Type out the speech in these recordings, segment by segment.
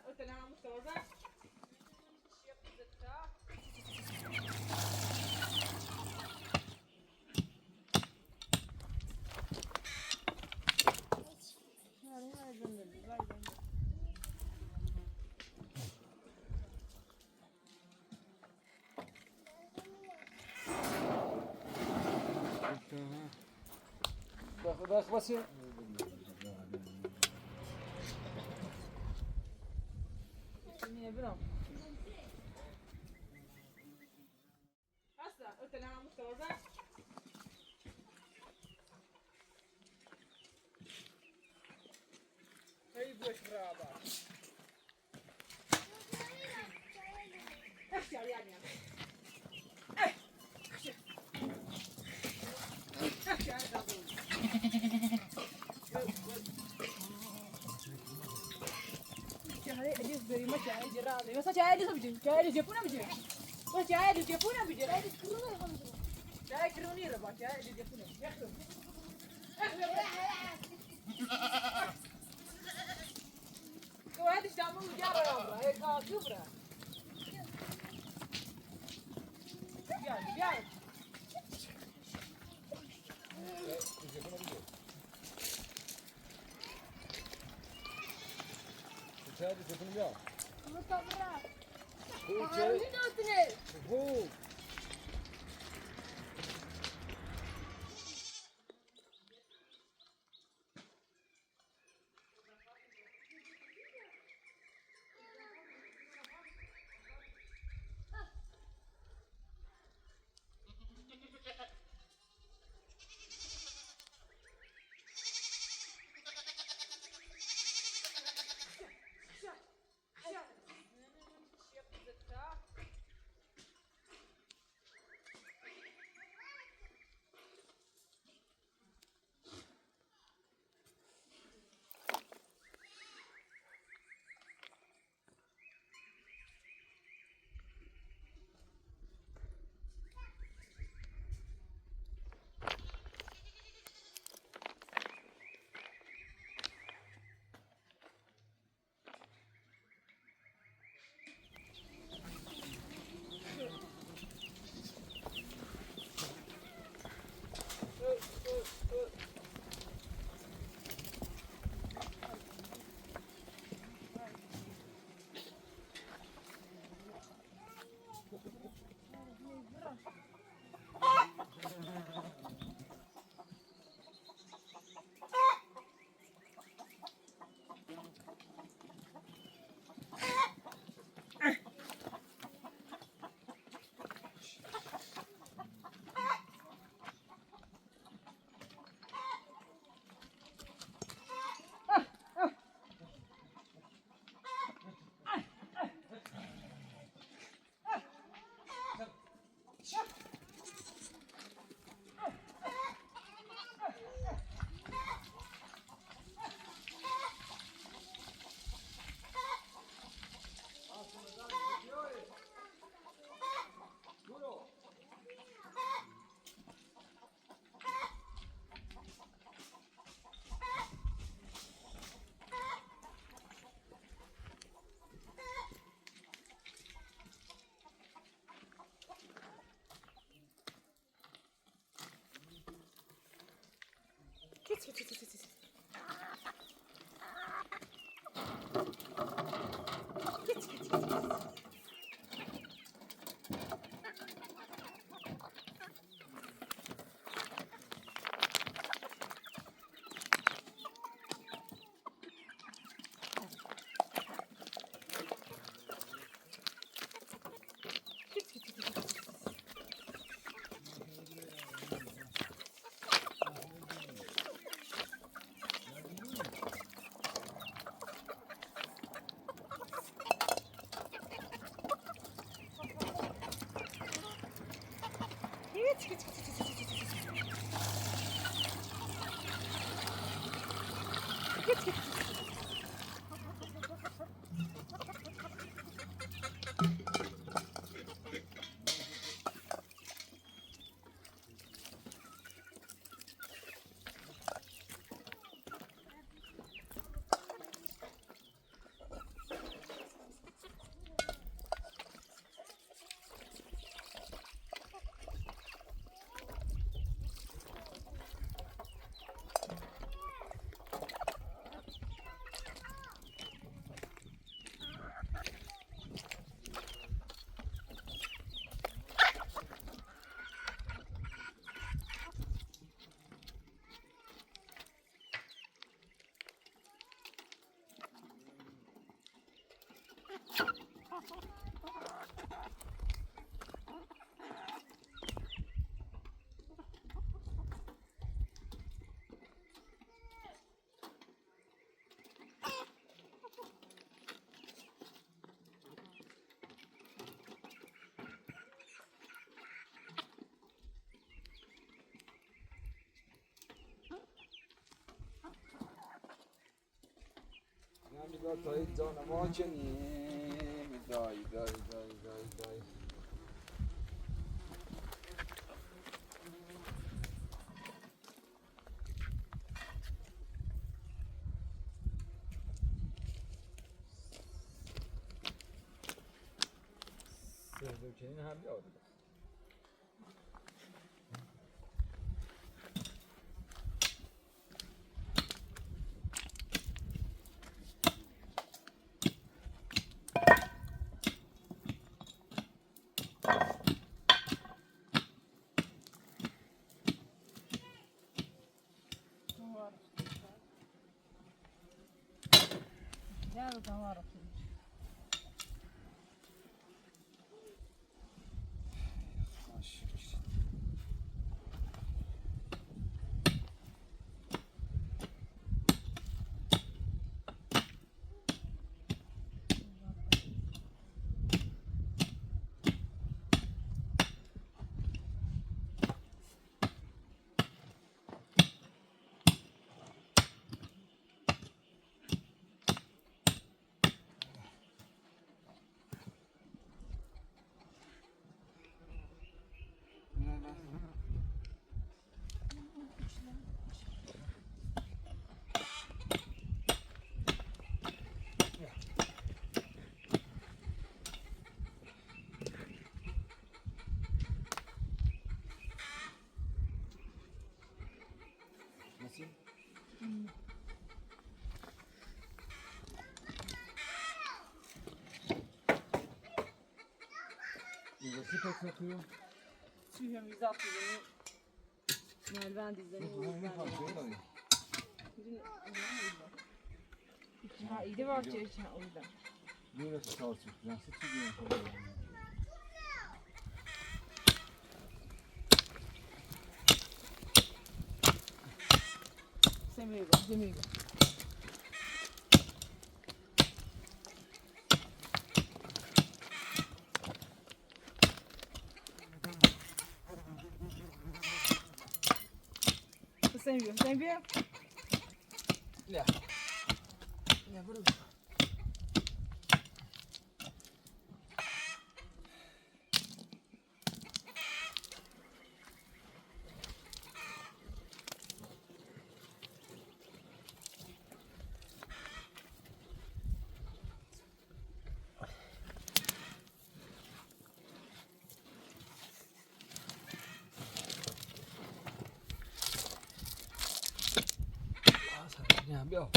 قلت انا مستوزع Bak basıyor. Niye bilmem. Asla قلت انا مستوزع هي بوش برابا احكي يعني احكي على دابون Cahaya dia dari macam cahaya jerah. Masa cahaya dia sama je. Cahaya dia Jepun apa je? Masa cahaya dia Jepun apa je? Cahaya dia kerana apa je? Cahaya kerana ni lah, cahaya dia Jepun. Ya tu. Kau ada siapa ujar orang? Eh kau kubra. Biar, biar. Hadi tepini bir al. Bu toprak. Bu Ağzını içeri. üstüne. Bu. نمی‌دار تا این جان ما کنیم دای دای دای دای دای سهدو کنین هم بیاد Ya tamam. اینجا سی پک نکنیم چی همیزا کنیم مالوان دیزنیم ha ide var çeşen orada. Burası sağ olsun. Nasıl çıkıyor? Semigo. Semigo. Ya. Ya burası. Nhà biểu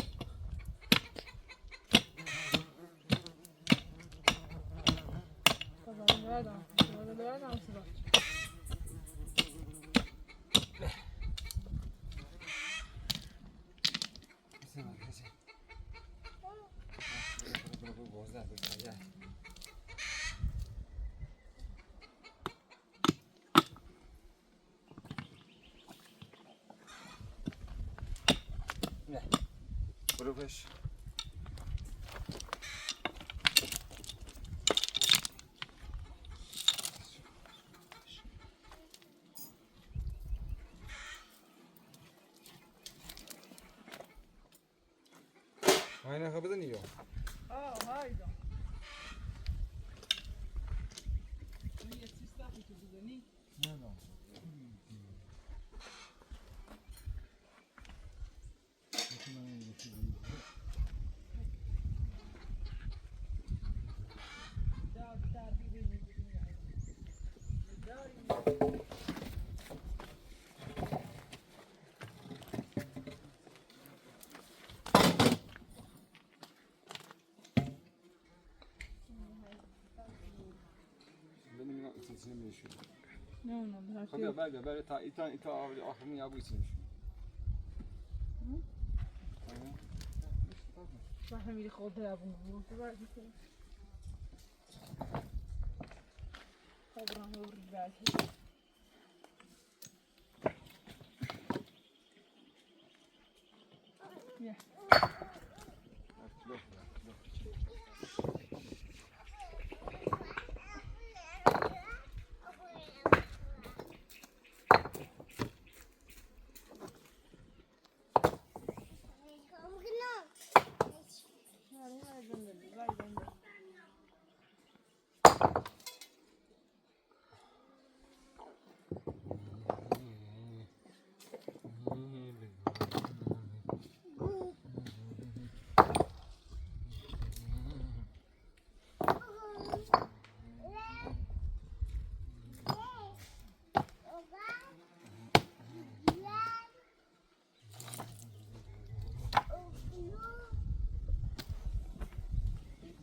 Proves. Aynen kapıdan yiyor. Hayda. Niye sistem tutuyor ni? Ne lan? Sesini mi yaşıyor? Ne oldu? Tabii böyle ta aklını ya bu içinmiş. Aynen. Bakın bir kolda ya bunu. Abraham over back. Yeah.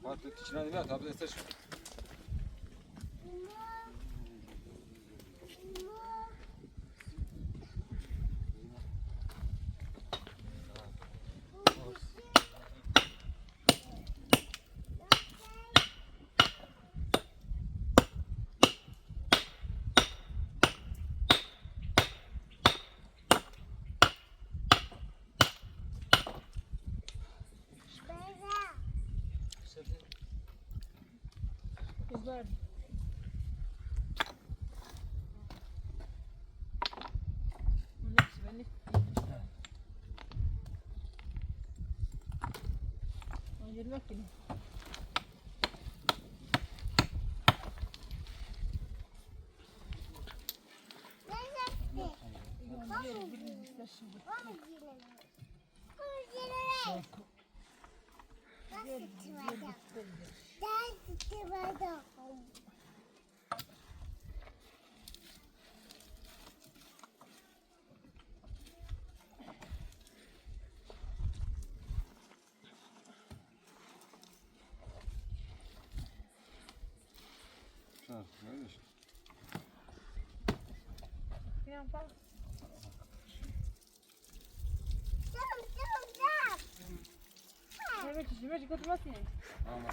Artık içine ne var? Tabii de seç. Güzel. Neyse ben ne? Yirmek gibi. Ha, öyle işte. Filan bak. Evet, işime çıkartmasın. Tamam.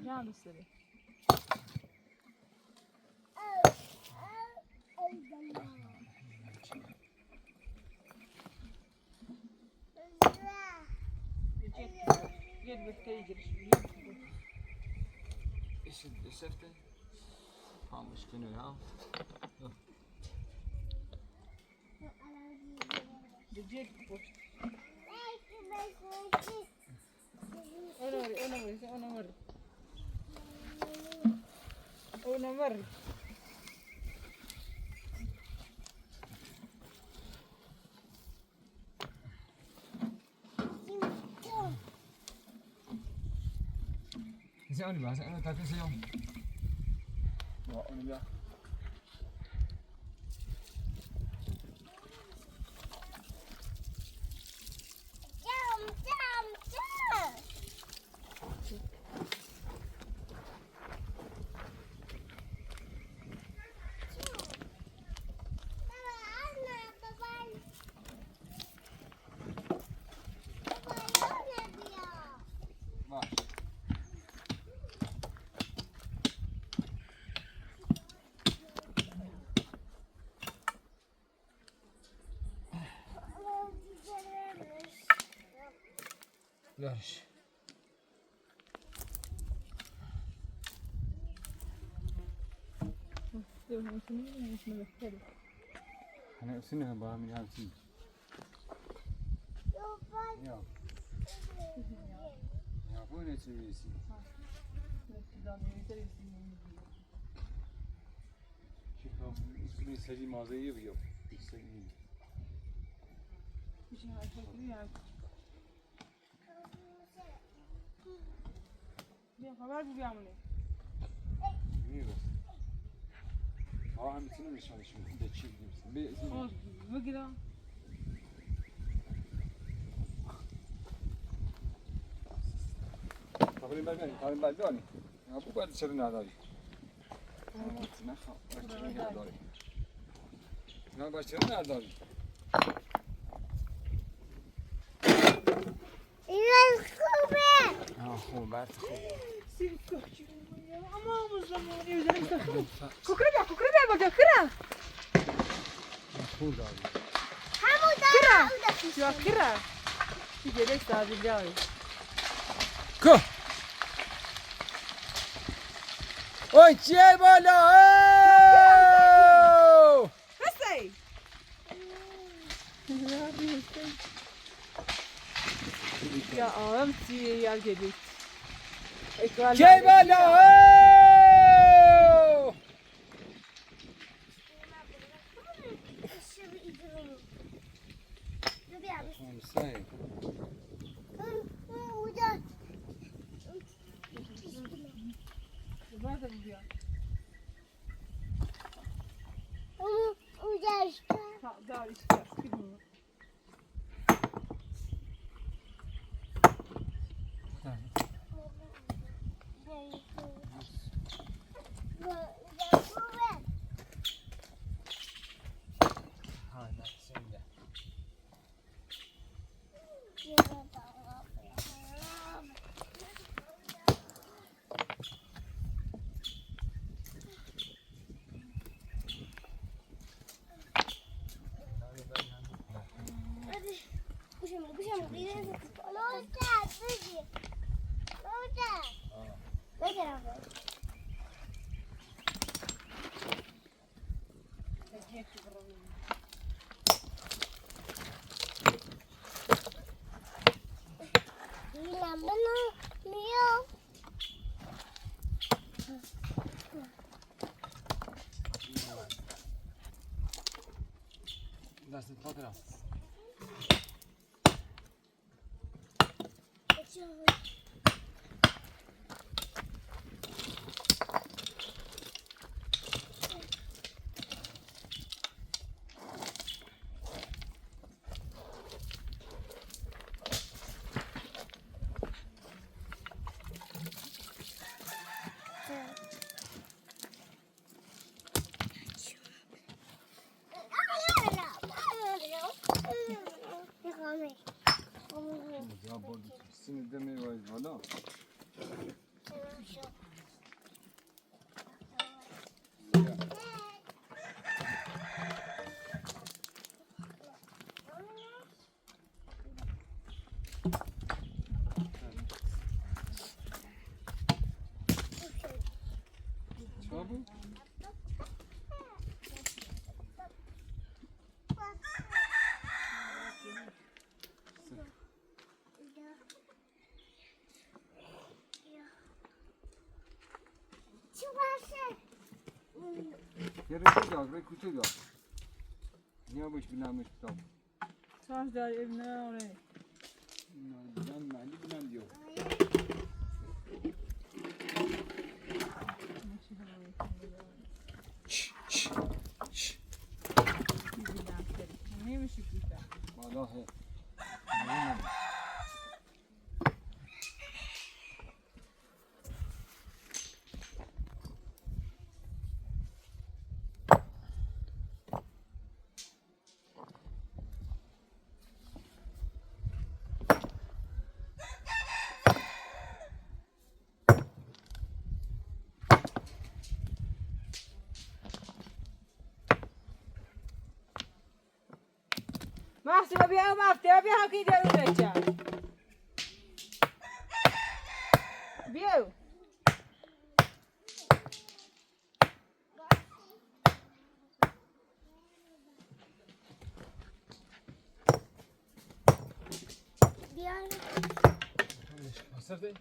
Can istedi. Gel bekleyi giriş. Ich efter. Tamam, ich kenne ja. Gidecek boş. Ona var. Ona var. Sẽ đi bà sẽ ta cái xe không? Đó, đi ra. Var. Yarış. Hani üstüne bağım yansın. Ya. Ya bu ne çevirisi? Şıkkam üstüne seri mağazayı yapıyor. İstediğin. Ne haber bu yağmurlu? Niye bas? Aa hem içine mi çalışıyor? Bir de çift gibisin. Bir izin. O bu gidiyor. Tabii ben de hani. Ya bu kadar dışarı nerede abi? Başarı nerede abi? Ya başarı nerede abi? این خوبه. خوب برد خوب. Aman zamanı özellikle. Kukrebe bak kıra. خوب داری. همون دارم. Ya kıra. Bir gerek sadece ya. کو اوی چیه بالا Nasıl? Ya ağam siye yer gelir. چیه بالا حسین Var da bu ya. Ha, daha işte. ها سنده دستت خاطرم یا بردی سینه دمی وای بالا چابو یه رکو دار رکو دار نیا باش بینمش بتام Saç der evine oraya. Ben mali bilen diyor. Neymiş işte? Vallahi. Mahsuma bia mafte bia ki de recha. Bia. Hazır değil.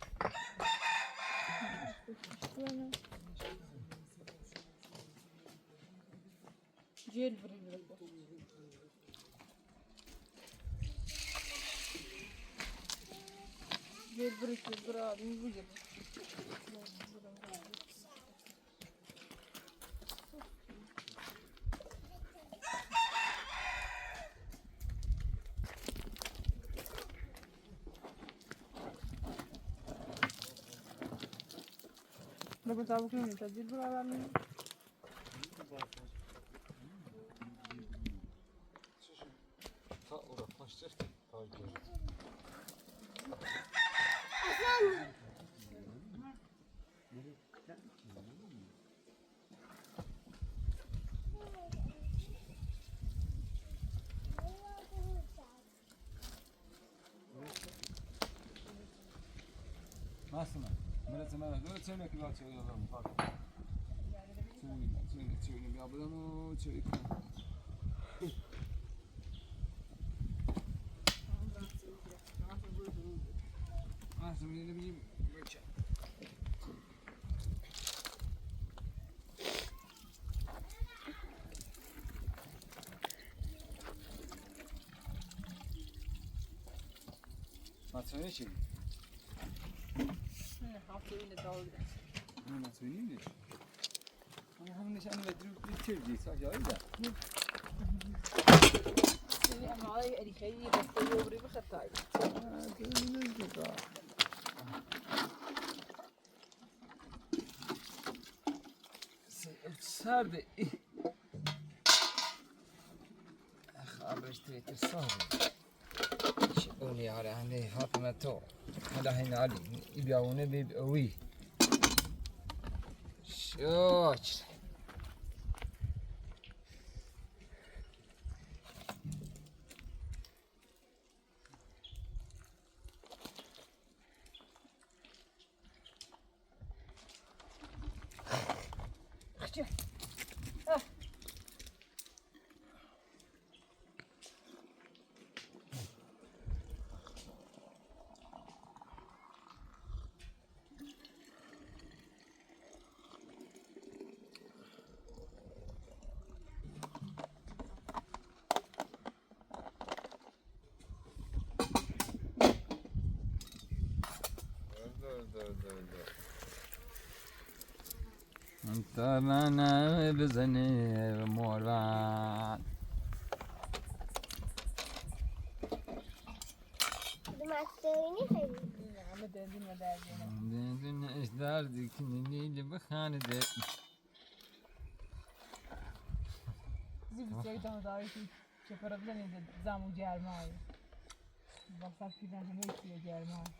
Gel buraya. Gel buraya abi bu gel. Bakın tavuk yiyin. Gel buraya abi. Masuma, مرسم من دو چه میکنی بچه یادم میاد. چه بیابدم و چه کنم. Masum yine bir böçek. Masum şey. Ne hafta yine dalga. Ne söyleyeyim de. Ama hem nişanı ve drip bitirdi. Sadece öyle. Seni ama erikeği bastı yobri bir hatay. Sardı. خابرت الصهر شؤوني على هني فاطمة تو هذا هنا علي يبيعونه بيبقوي شوش انت انا بزني موران دين ايش داردك اللي بخاندك زي جاي داريتي شفرت لنا زامو جرمای واسه پیدن همه چیه جرمای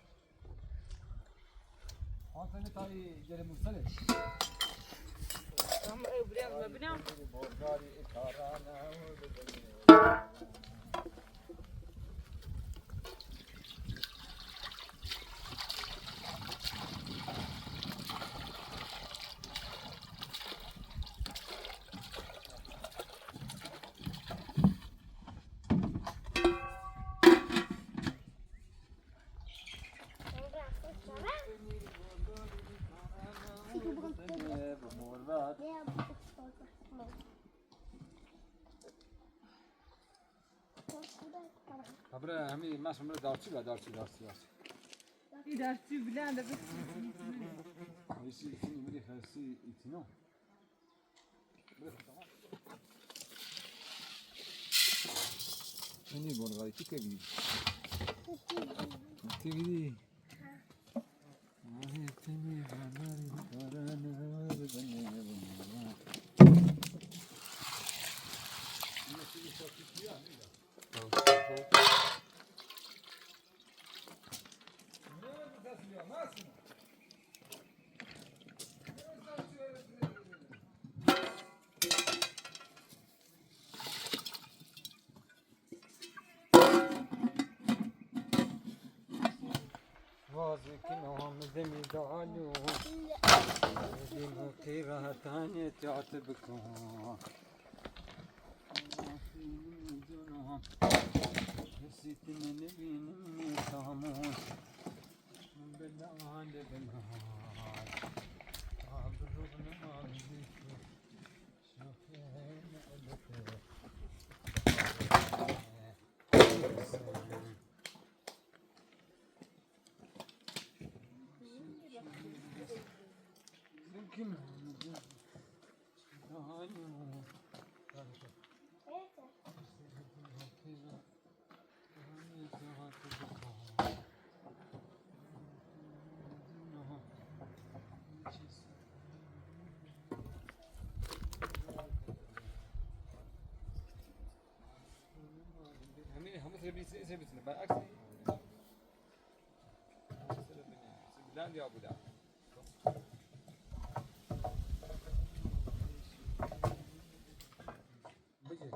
حاطني تاي جري مرسله هم بريان ببنام بورغاري اكارانا وبزني Abra hami masum darçı var darçı. İyi dersi bilen de bir Isi itini biri hasi itino. Ini borgay tikevi. Tikevi. Ay tini banari karana bezane. Vazı ki namazı midalu, din kıraatane tiyatı bıkın. Hesitine ne benim tamus, belan de belan. Abdurrahman namazı şofene elbette. Kim? هم سيبتنا بالعكس بلاد يا ابو داود بجي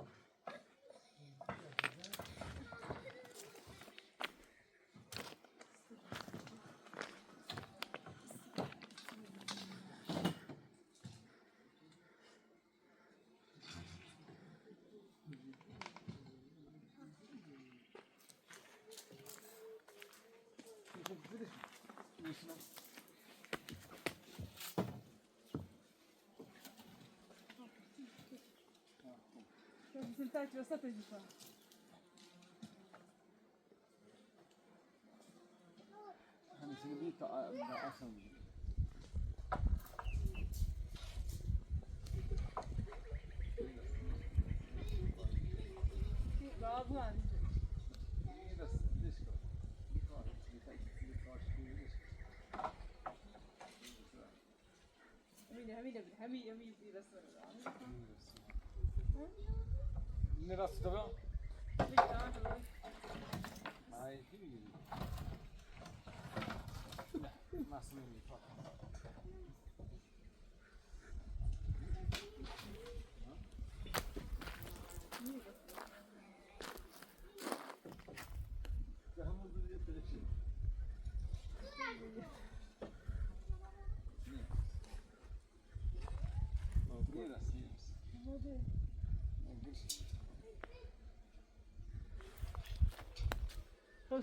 Щоб результаті остатись дійшла. hani seni bir asam Daha bu yani. همين بدي بس Ne rastı da Ay değil. Nasıl mı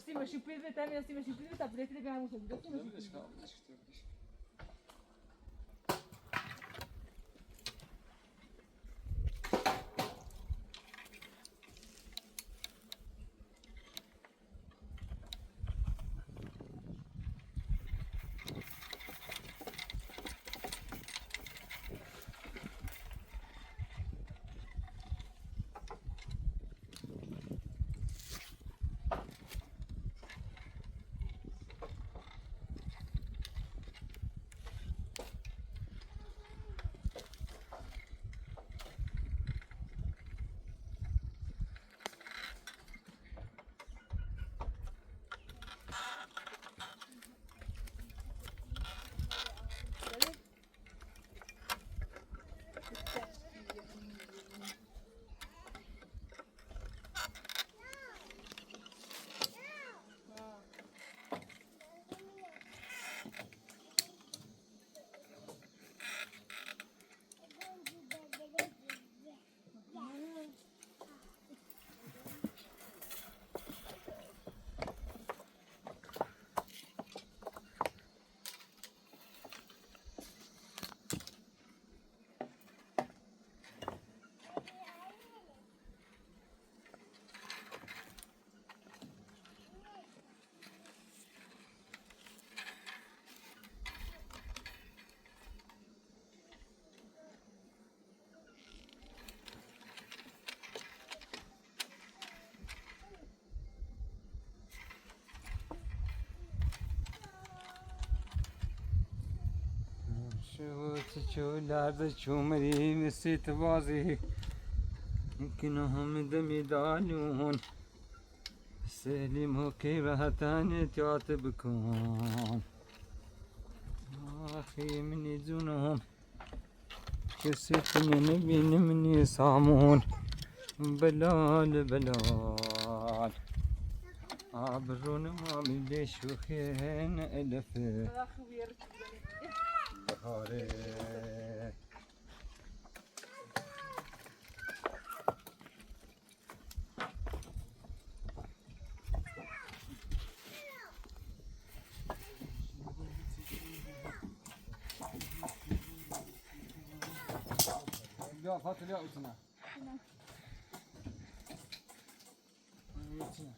Sim, mas se pede também assim, mas se pede tá por aqui ganhamos o bilhete, mas Çölerde çömeri sitvazi günahım demidalun selim hoke rahatane tiyat bikun ahi mini zunum kesetini benim ni samun belal belal abrun ma bile şuhen elfe هذا خوير bahare Ya Fatih ya utuna. Utuna.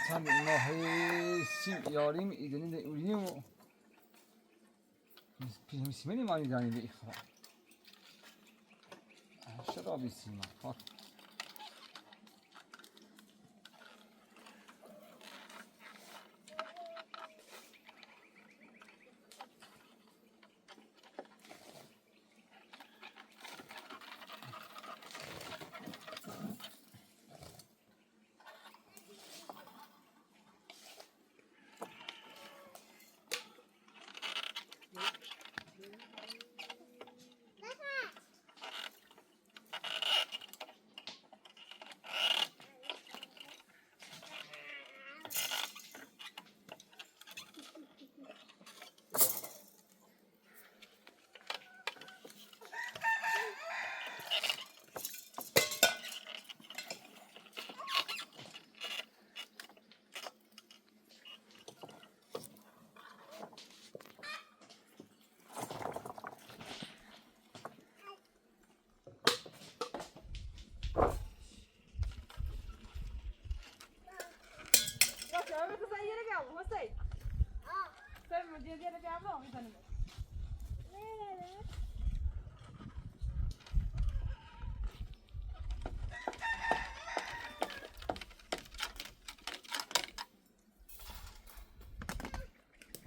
Sen Allah'ı sim yarim ideni de uyuyor mu? اسمني ما يداني بإخراج شراب السيما فقط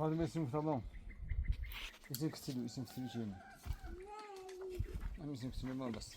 هذا اسمه تمام اسم كتير شيء أنا اسم كتير ما بس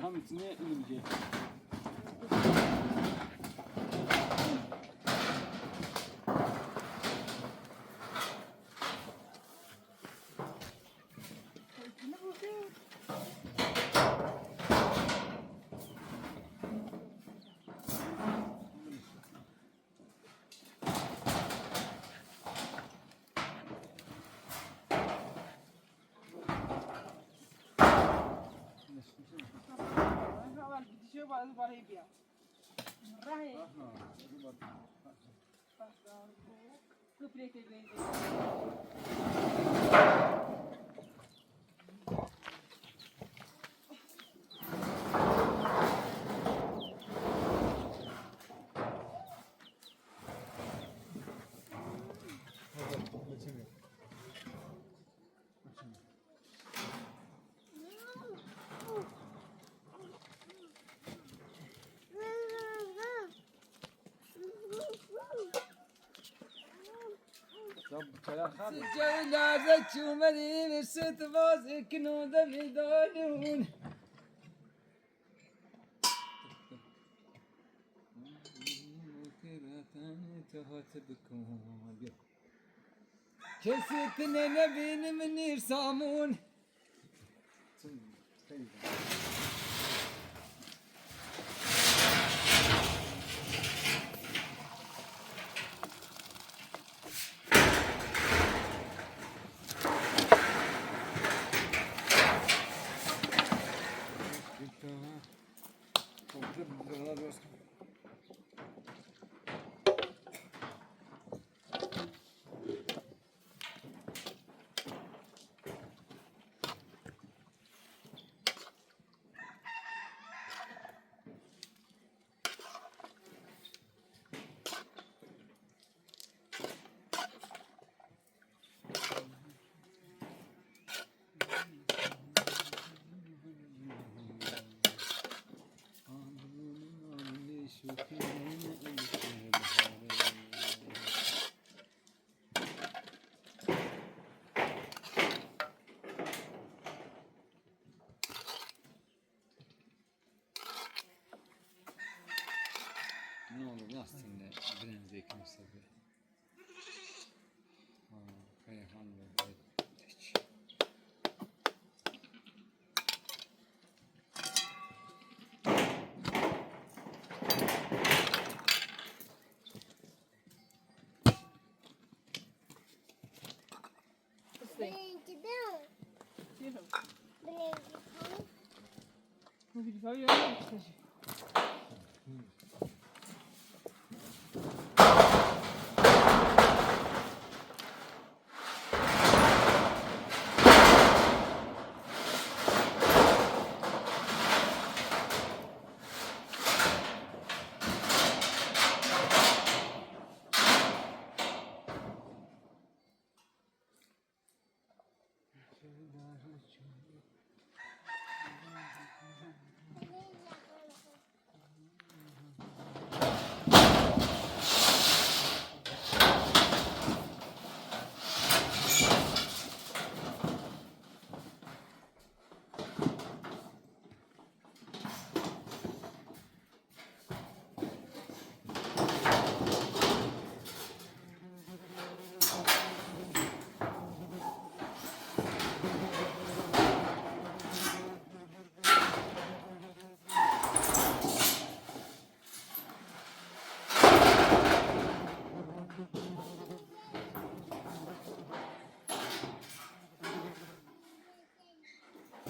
Hamısını ilimce. Dur plate beğendim. Sıcaklarda çumeli ve sıtmaz iknoda midanun. Kesitine ne benim nirsamun. Ne olur lastiğinde biraz ekmişse be. Kayhan ve geç. Birinci ben. Yürü. Birinci ben. Bu bir daha yürü.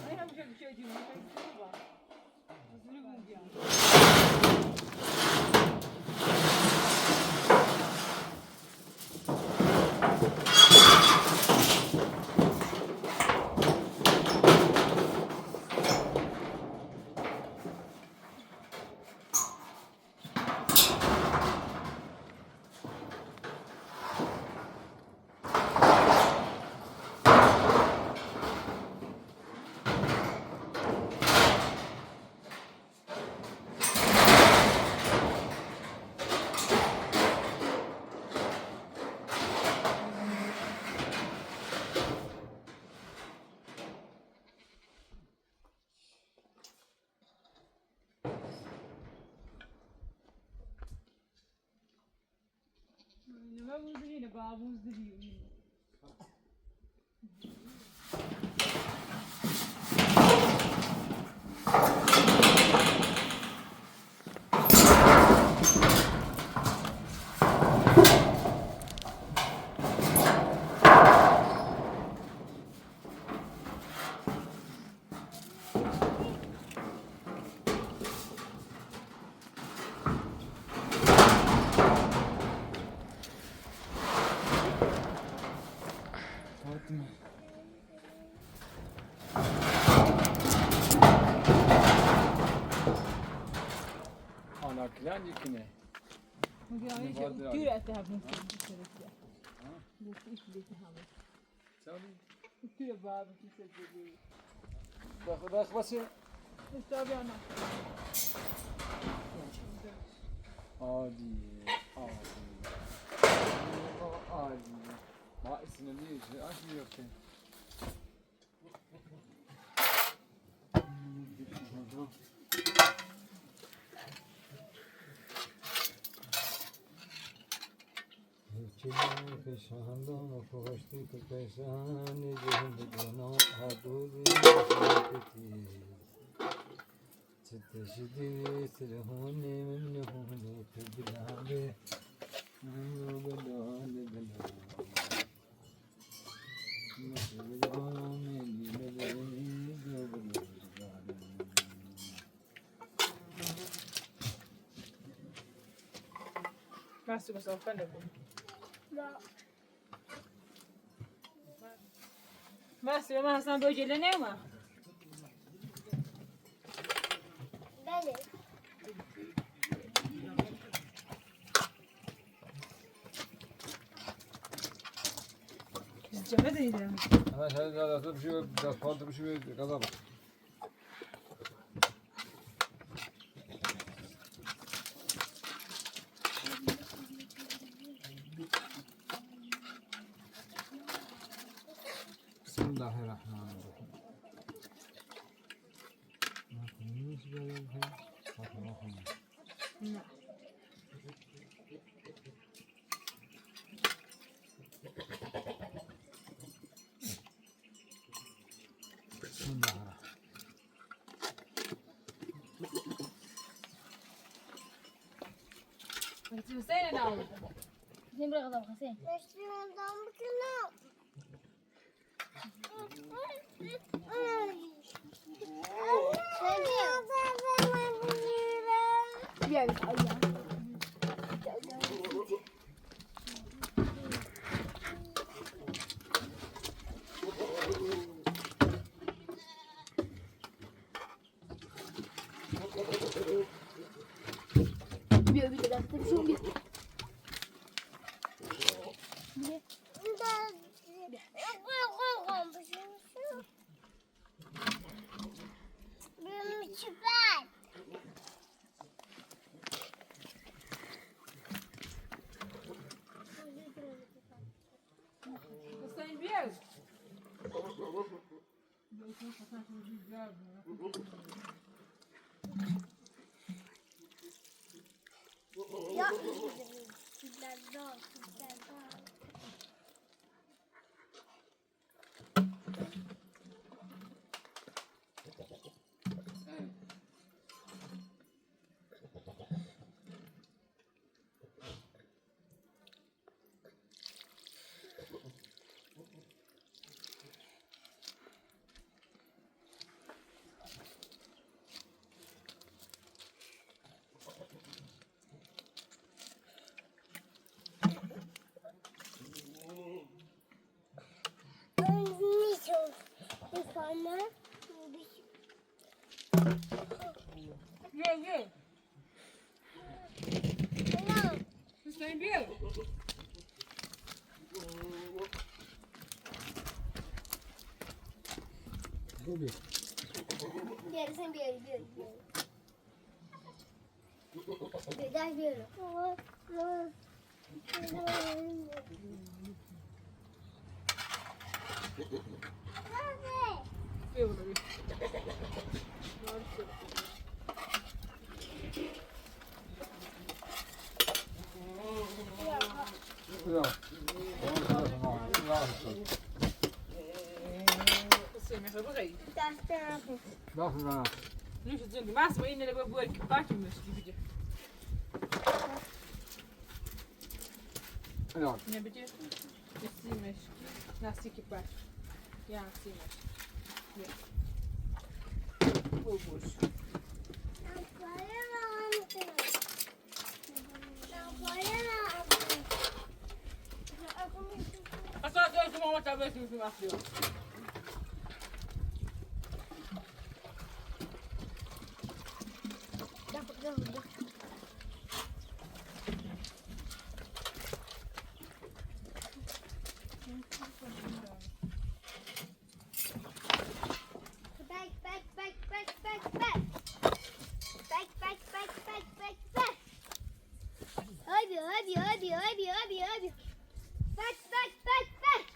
Ay hem bir şey diyeyim. Hazırı buldu yani. Ne buldu yine babamız diyor. Gür ete ha bunu. Bu ifleti ha. Gür baba kimse Bak basıyor. Tabii ana. Adi. Adi. Ma ismini niye işte? Açmıyor ki. Kışandan koştu kışan cehenneme haduzi Çeteşidi sirhone memnune teblabe Nubadale bela Nubadale Masuk ke sofa dah. Mas, memang Hasan bojele ne mi? Beni. Ceme de gidelim. Ana sen de bir şey biraz fazla bir şey kazanma. Bismillahirrahmanirrahim. Hüseyin ne oldu? Sen bırak adam Hüseyin. Başımdan bıkınım. Gel ayağım. Bir dakika bir şey olmuyor. Benim süper. Hüseyin bir yer. Yok. Süper daha, süper daha. Ye. Hüseyin bir yer. Gel sen bir yere gel. Gel bir yere. Bir burada bir. Hüseyin mesela burayı. Nasıl lan? Nu is het druk. Maar ze in de boer ik paardje moest die Ja. Ne bitte? Ist sie mich. Nasıl ki paard. Ja, sie mich. Ja. Oh boş. Asa diyorsun ama tabii ki bir bakıyor. hadi. Bak. Bak.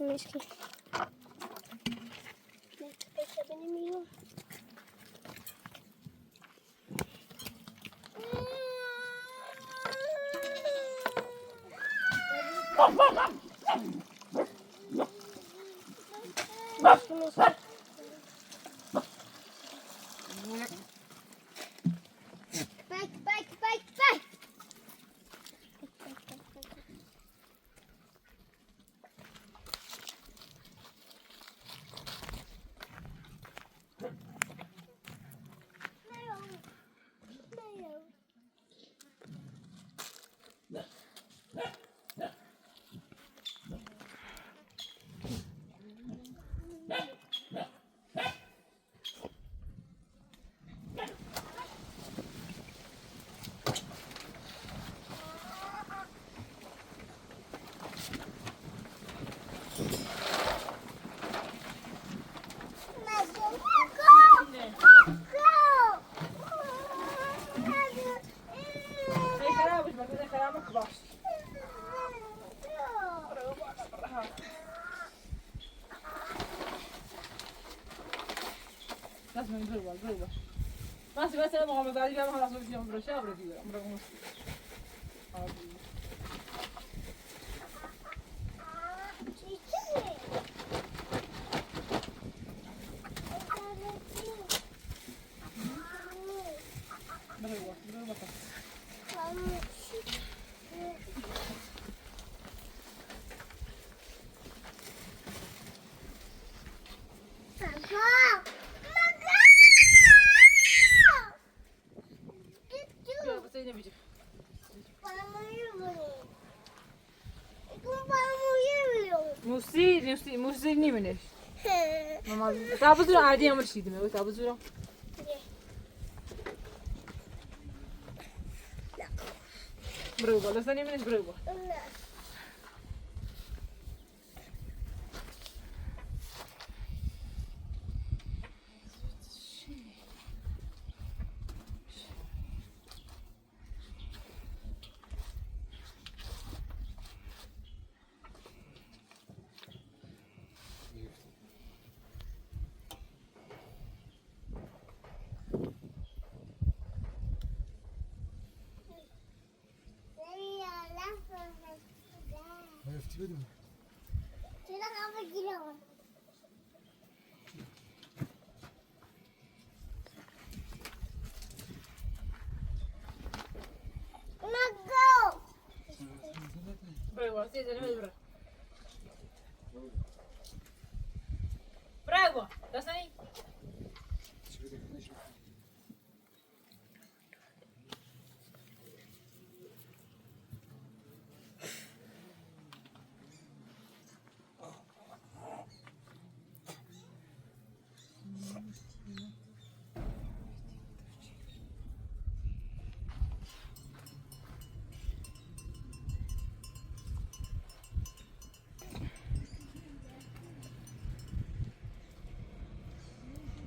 Meşki. Bekle benim yiyorum. Meşki. Bak. لازم نضربه بس انا مغمض عليه ما خلاص بدي امر شابر دي امر ونص موسي ني منش ماما تابزو عادي امر شي دمي تابزو برافو لا ثاني منش برافو Efteledim mi? برافو سيدي برافو برافو لا ثاني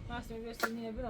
Nasıl bir yine bir